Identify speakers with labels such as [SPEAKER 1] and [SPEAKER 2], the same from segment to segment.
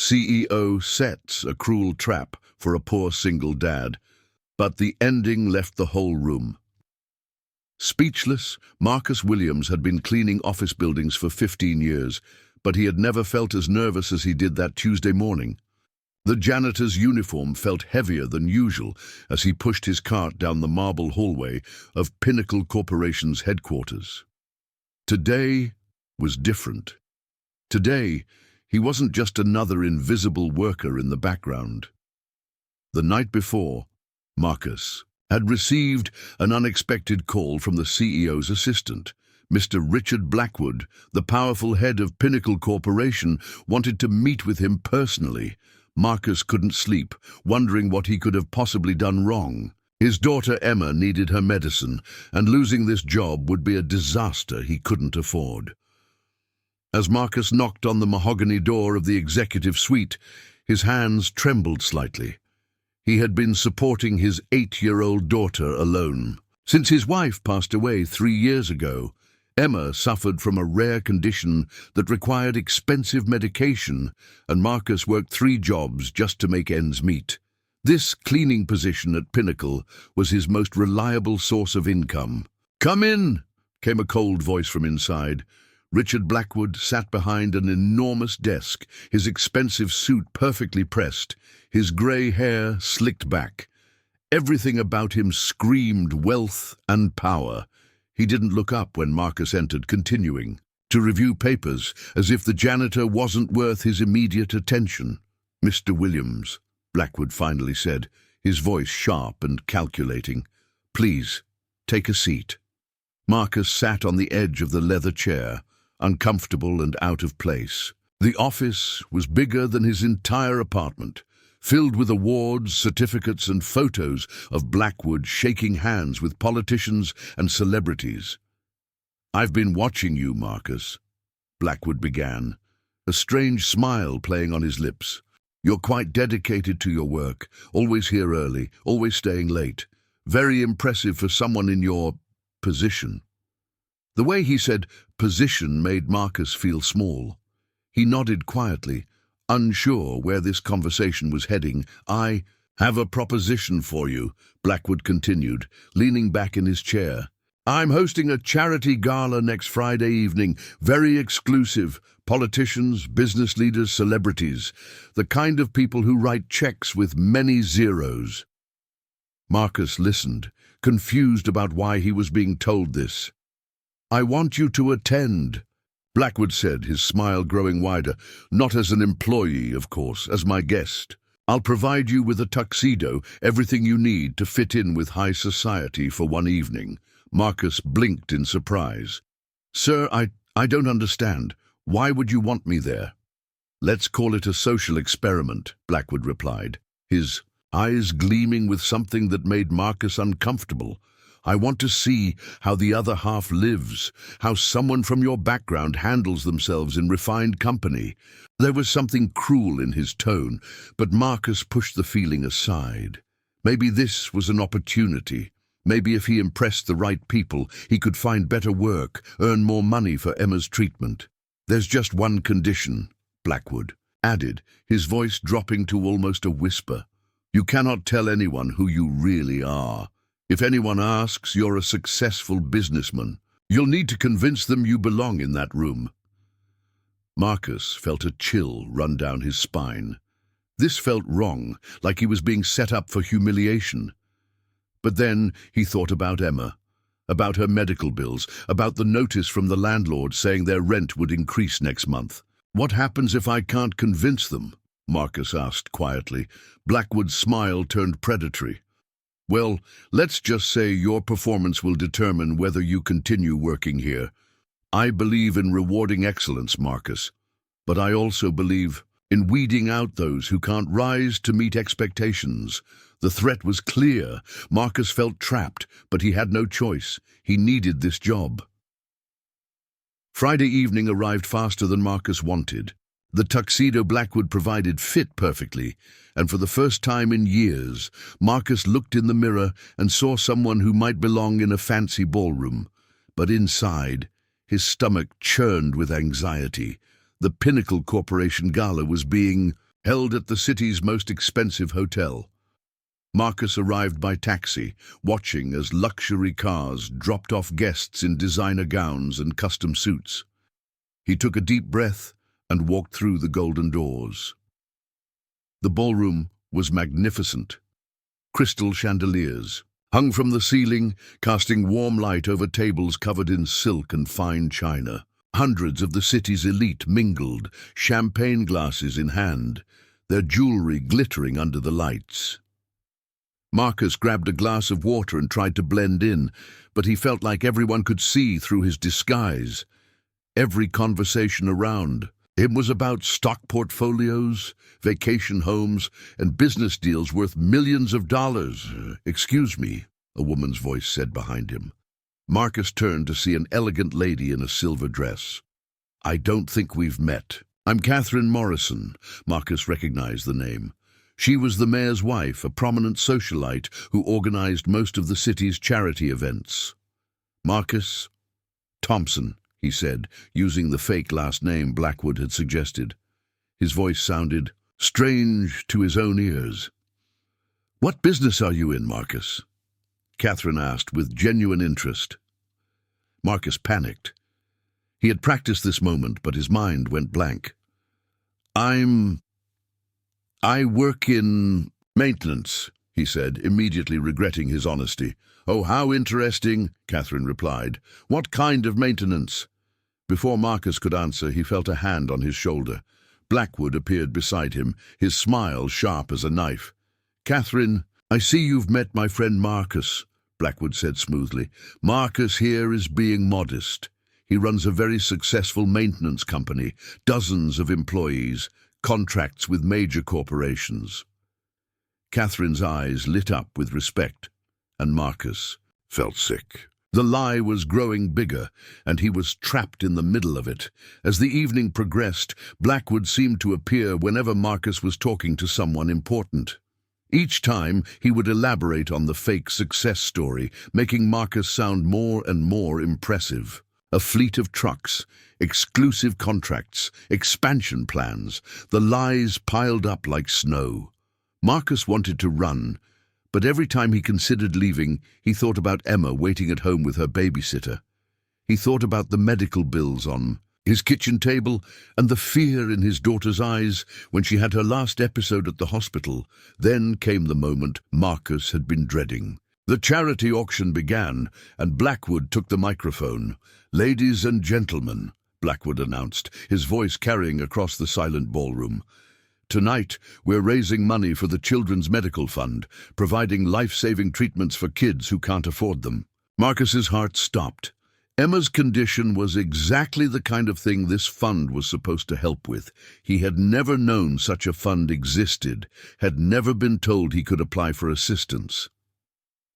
[SPEAKER 1] CEO sets a cruel trap for a poor single dad, but the ending left the whole room. Speechless, Marcus Williams had been cleaning office buildings for 15 years, but he had never felt as nervous as he did that Tuesday morning. The janitor's uniform felt heavier than usual as he pushed his cart down the marble hallway of Pinnacle Corporation's headquarters. Today was different. Today, he wasn't just another invisible worker in the background. The night before, Marcus had received an unexpected call from the CEO's assistant. Mr. Richard Blackwood, the powerful head of Pinnacle Corporation, wanted to meet with him personally. Marcus couldn't sleep, wondering what he could have possibly done wrong. His daughter Emma needed her medicine, and losing this job would be a disaster he couldn't afford. As Marcus knocked on the mahogany door of the executive suite, his hands trembled slightly. He had been supporting his 8-year-old daughter alone. Since his wife passed away 3 years ago, Emma suffered from a rare condition that required expensive medication, and Marcus worked 3 jobs just to make ends meet. This cleaning position at Pinnacle was his most reliable source of income. "Come in," came a cold voice from inside. Richard Blackwood sat behind an enormous desk, his expensive suit perfectly pressed, his grey hair slicked back. Everything about him screamed wealth and power. He didn't look up when Marcus entered, continuing to review papers as if the janitor wasn't worth his immediate attention. "Mr. Williams," Blackwood finally said, his voice sharp and calculating. "Please, take a seat." Marcus sat on the edge of the leather chair, uncomfortable and out of place. The office was bigger than his entire apartment, filled with awards, certificates, and photos of Blackwood shaking hands with politicians and celebrities. "I've been watching you, Marcus," Blackwood began, a strange smile playing on his lips. "You're quite dedicated to your work, always here early, always staying late. Very impressive for someone in your position." The way he said position made Marcus feel small. He nodded quietly, unsure where this conversation was heading. "I have a proposition for you," Blackwood continued, leaning back in his chair. "I'm hosting a charity gala next Friday evening, very exclusive. Politicians, business leaders, celebrities, the kind of people who write checks with many zeros." Marcus listened, confused about why he was being told this. "I want you to attend," Blackwood said, his smile growing wider. "Not as an employee, of course, as my guest. I'll provide you with a tuxedo, everything you need to fit in with high society for one evening." Marcus blinked in surprise. "Sir, I don't understand. Why would you want me there?" "Let's call it a social experiment," Blackwood replied, his eyes gleaming with something that made Marcus uncomfortable. "I want to see how the other half lives, how someone from your background handles themselves in refined company." There was something cruel in his tone, but Marcus pushed the feeling aside. Maybe this was an opportunity. Maybe if he impressed the right people, he could find better work, earn more money for Emma's treatment. "There's just one condition," Blackwood added, his voice dropping to almost a whisper. "You cannot tell anyone who you really are. If anyone asks, you're a successful businessman. You'll need to convince them you belong in that room." Marcus felt a chill run down his spine. This felt wrong, like he was being set up for humiliation. But then he thought about Emma, about her medical bills, about the notice from the landlord saying their rent would increase next month. "What happens if I can't convince them?" Marcus asked quietly. Blackwood's smile turned predatory. "Well, let's just say your performance will determine whether you continue working here. I believe in rewarding excellence, Marcus, but I also believe in weeding out those who can't rise to meet expectations." The threat was clear. Marcus felt trapped, but he had no choice. He needed this job. Friday evening arrived faster than Marcus wanted. The tuxedo Blackwood provided fit perfectly, and for the first time in years, Marcus looked in the mirror and saw someone who might belong in a fancy ballroom. But inside, his stomach churned with anxiety. The Pinnacle Corporation gala was being held at the city's most expensive hotel. Marcus arrived by taxi, watching as luxury cars dropped off guests in designer gowns and custom suits. He took a deep breath and walked through the golden doors. The ballroom was magnificent. Crystal chandeliers hung from the ceiling, casting warm light over tables covered in silk and fine china. Hundreds of the city's elite mingled, champagne glasses in hand, their jewelry glittering under the lights. Marcus grabbed a glass of water and tried to blend in, but he felt like everyone could see through his disguise. Every conversation around him was about stock portfolios, vacation homes, and business deals worth millions of dollars. "Excuse me," a woman's voice said behind him. Marcus turned to see an elegant lady in a silver dress. "I don't think we've met." "I'm Catherine Morrison." Marcus recognized the name. She was the mayor's wife, a prominent socialite who organized most of the city's charity events. "Marcus Thompson," he said, using the fake last name Blackwood had suggested. His voice sounded strange to his own ears. "What business are you in, Marcus?" Catherine asked with genuine interest. Marcus panicked. He had practiced this moment, but his mind went blank. I work in maintenance," he said, immediately regretting his honesty. "Oh, how interesting," Catherine replied. "What kind of maintenance?" Before Marcus could answer, he felt a hand on his shoulder. Blackwood appeared beside him, his smile sharp as a knife. "Catherine, I see you've met my friend Marcus," Blackwood said smoothly. "Marcus here is being modest. He runs a very successful maintenance company, dozens of employees, contracts with major corporations." Catherine's eyes lit up with respect, and Marcus felt sick. The lie was growing bigger, and he was trapped in the middle of it. As the evening progressed, Blackwood seemed to appear whenever Marcus was talking to someone important. Each time, he would elaborate on the fake success story, making Marcus sound more and more impressive. A fleet of trucks, exclusive contracts, expansion plans, the lies piled up like snow. Marcus wanted to run, but every time he considered leaving, he thought about Emma waiting at home with her babysitter. He thought about the medical bills on his kitchen table and the fear in his daughter's eyes when she had her last episode at the hospital. Then came the moment Marcus had been dreading. The charity auction began, and Blackwood took the microphone. "Ladies and gentlemen," Blackwood announced, his voice carrying across the silent ballroom. "Tonight, we're raising money for the Children's Medical Fund, providing life-saving treatments for kids who can't afford them." Marcus's heart stopped. Emma's condition was exactly the kind of thing this fund was supposed to help with. He had never known such a fund existed, had never been told he could apply for assistance.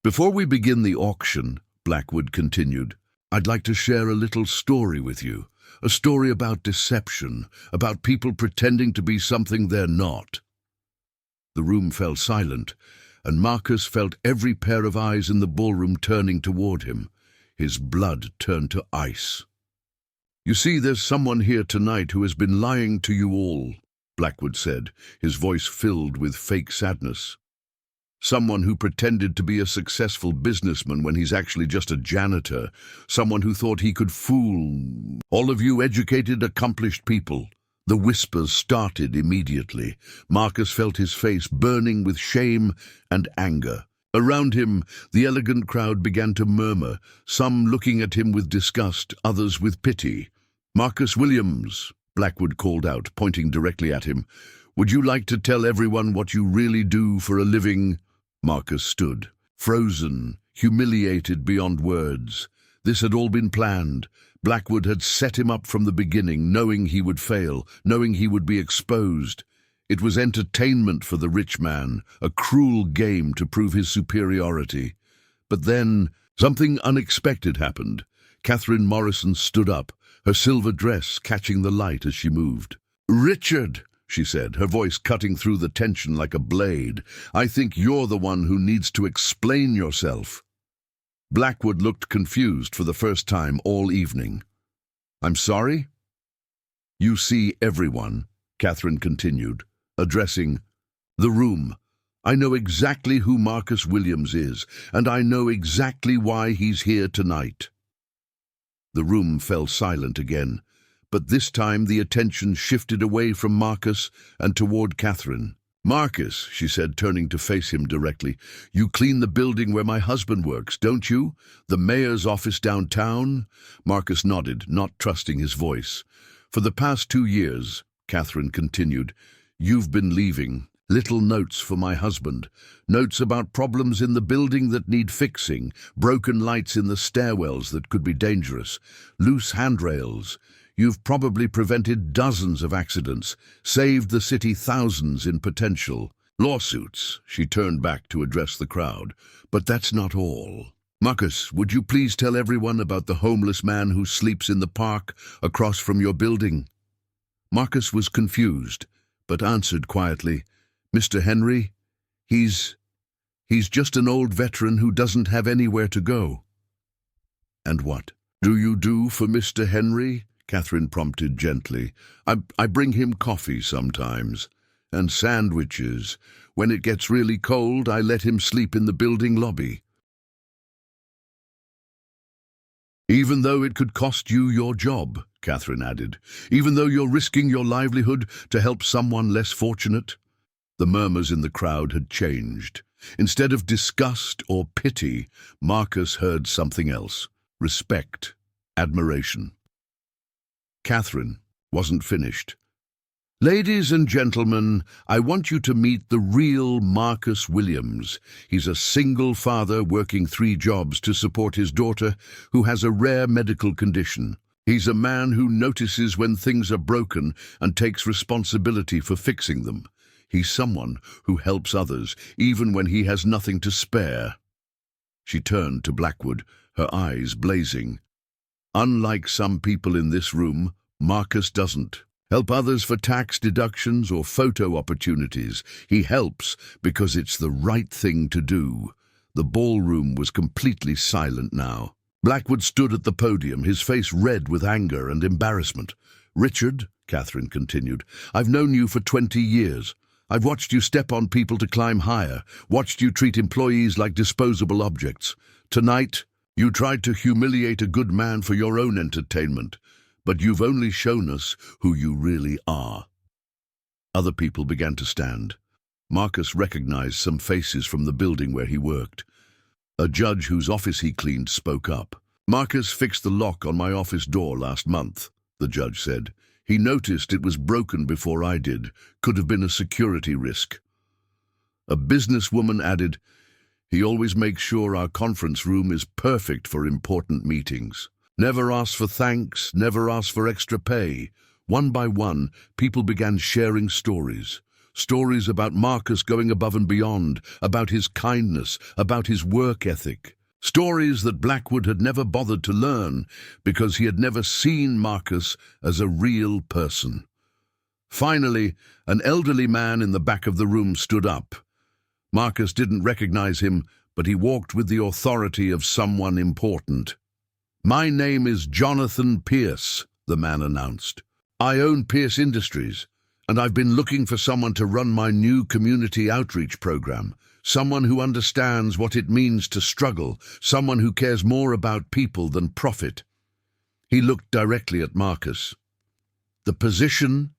[SPEAKER 1] "Before we begin the auction," Blackwood continued, "I'd like to share a little story with you. A story about deception, about people pretending to be something they're not." The room fell silent, and Marcus felt every pair of eyes in the ballroom turning toward him. His blood turned to ice. "You see, there's someone here tonight who has been lying to you all," Blackwood said, his voice filled with fake sadness. "Someone who pretended to be a successful businessman when he's actually just a janitor. Someone who thought he could fool all of you educated, accomplished people." The whispers started immediately. Marcus felt his face burning with shame and anger. Around him, the elegant crowd began to murmur, some looking at him with disgust, others with pity. "Marcus Williams," Blackwood called out, pointing directly at him, "would you like to tell everyone what you really do for a living?" Marcus stood, frozen, humiliated beyond words. This had all been planned. Blackwood had set him up from the beginning, knowing he would fail, knowing he would be exposed. It was entertainment for the rich man, a cruel game to prove his superiority. But then, something unexpected happened. Catherine Morrison stood up, her silver dress catching the light as she moved. "Richard," she said, her voice cutting through the tension like a blade, "I think you're the one who needs to explain yourself." Blackwood looked confused for the first time all evening. "I'm sorry?" "You see everyone," Catherine continued, addressing the room. "I know exactly who Marcus Williams is, and I know exactly why he's here tonight." The room fell silent again, but this time the attention shifted away from Marcus and toward Catherine. "Marcus," she said, turning to face him directly, "you clean the building where my husband works, don't you? The mayor's office downtown?" Marcus nodded, not trusting his voice. "For the past 2 years," Catherine continued, "you've been leaving little notes for my husband. Notes about problems in the building that need fixing, broken lights in the stairwells that could be dangerous, loose handrails. You've probably prevented dozens of accidents, saved the city thousands in potential lawsuits." She turned back to address the crowd. "But that's not all. Marcus, would you please tell everyone about the homeless man who sleeps in the park across from your building?" Marcus was confused, but answered quietly, "Mr. Henry, he's just an old veteran who doesn't have anywhere to go." "And what do you do for Mr. Henry?" Catherine prompted gently. I bring him coffee sometimes, and sandwiches. When it gets really cold, I let him sleep in the building lobby." "Even though it could cost you your job," Catherine added. "Even though you're risking your livelihood to help someone less fortunate?" The murmurs in the crowd had changed. Instead of disgust or pity, Marcus heard something else: respect, admiration. Catherine wasn't finished. "Ladies and gentlemen, I want you to meet the real Marcus Williams. He's a single father working 3 jobs to support his daughter, who has a rare medical condition. He's a man who notices when things are broken and takes responsibility for fixing them. He's someone who helps others, even when he has nothing to spare." She turned to Blackwood, her eyes blazing. "Unlike some people in this room, Marcus doesn't help others for tax deductions or photo opportunities. He helps because it's the right thing to do." The ballroom was completely silent now. Blackwood stood at the podium, his face red with anger and embarrassment. "Richard," Catherine continued, "I've known you for 20 years. I've watched you step on people to climb higher, watched you treat employees like disposable objects. Tonight, you tried to humiliate a good man for your own entertainment, but you've only shown us who you really are." Other people began to stand. Marcus recognized some faces from the building where he worked. A judge whose office he cleaned spoke up. "Marcus fixed the lock on my office door last month," the judge said. "He noticed it was broken before I did. Could have been a security risk." A businesswoman added, "He always makes sure our conference room is perfect for important meetings. Never asks for thanks, never asks for extra pay." One by one, people began sharing stories. Stories about Marcus going above and beyond, about his kindness, about his work ethic. Stories that Blackwood had never bothered to learn because he had never seen Marcus as a real person. Finally, an elderly man in the back of the room stood up. Marcus didn't recognize him, but he walked with the authority of someone important. "My name is Jonathan Pierce," the man announced. "I own Pierce Industries, and I've been looking for someone to run my new community outreach program. Someone who understands what it means to struggle, someone who cares more about people than profit." He looked directly at Marcus. "The position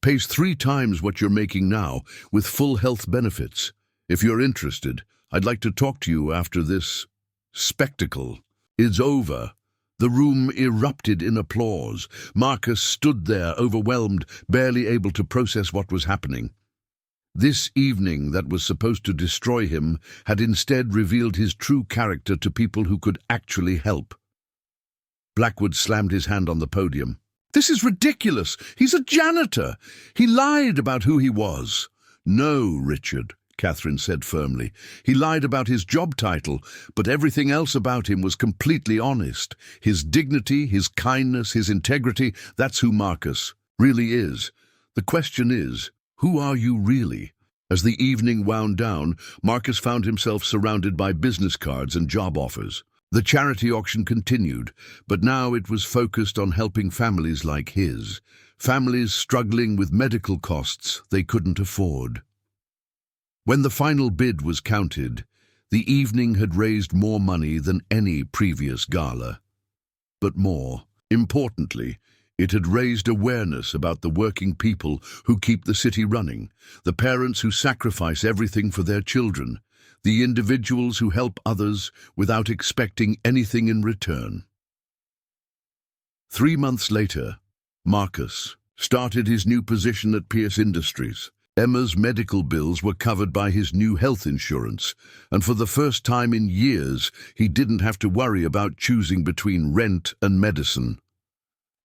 [SPEAKER 1] pays 3 times what you're making now, with full health benefits. If you're interested, I'd like to talk to you after this spectacle is over." The room erupted in applause. Marcus stood there, overwhelmed, barely able to process what was happening. This evening that was supposed to destroy him had instead revealed his true character to people who could actually help. Blackwood slammed his hand on the podium. "This is ridiculous! He's a janitor! He lied about who he was." "No, Richard," Catherine said firmly. "He lied about his job title, but everything else about him was completely honest. His dignity, his kindness, his integrity, that's who Marcus really is. The question is, who are you really?" As the evening wound down, Marcus found himself surrounded by business cards and job offers. The charity auction continued, but now it was focused on helping families like his, families struggling with medical costs they couldn't afford. When the final bid was counted, the evening had raised more money than any previous gala. But more importantly, it had raised awareness about the working people who keep the city running, the parents who sacrifice everything for their children, the individuals who help others without expecting anything in return. 3 months later, Marcus started his new position at Pierce Industries. Emma's medical bills were covered by his new health insurance, and for the first time in years, he didn't have to worry about choosing between rent and medicine.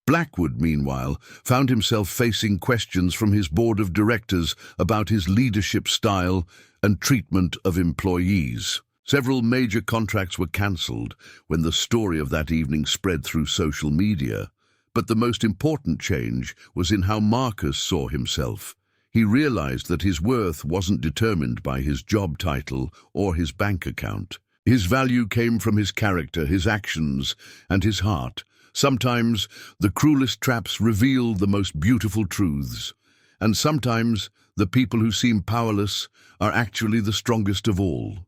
[SPEAKER 1] Blackwood, meanwhile, found himself facing questions from his board of directors about his leadership style and treatment of employees. Several major contracts were cancelled when the story of that evening spread through social media. But the most important change was in how Marcus saw himself. He realized that his worth wasn't determined by his job title or his bank account. His value came from his character, his actions, and his heart. Sometimes the cruelest traps reveal the most beautiful truths, and sometimes the people who seem powerless are actually the strongest of all.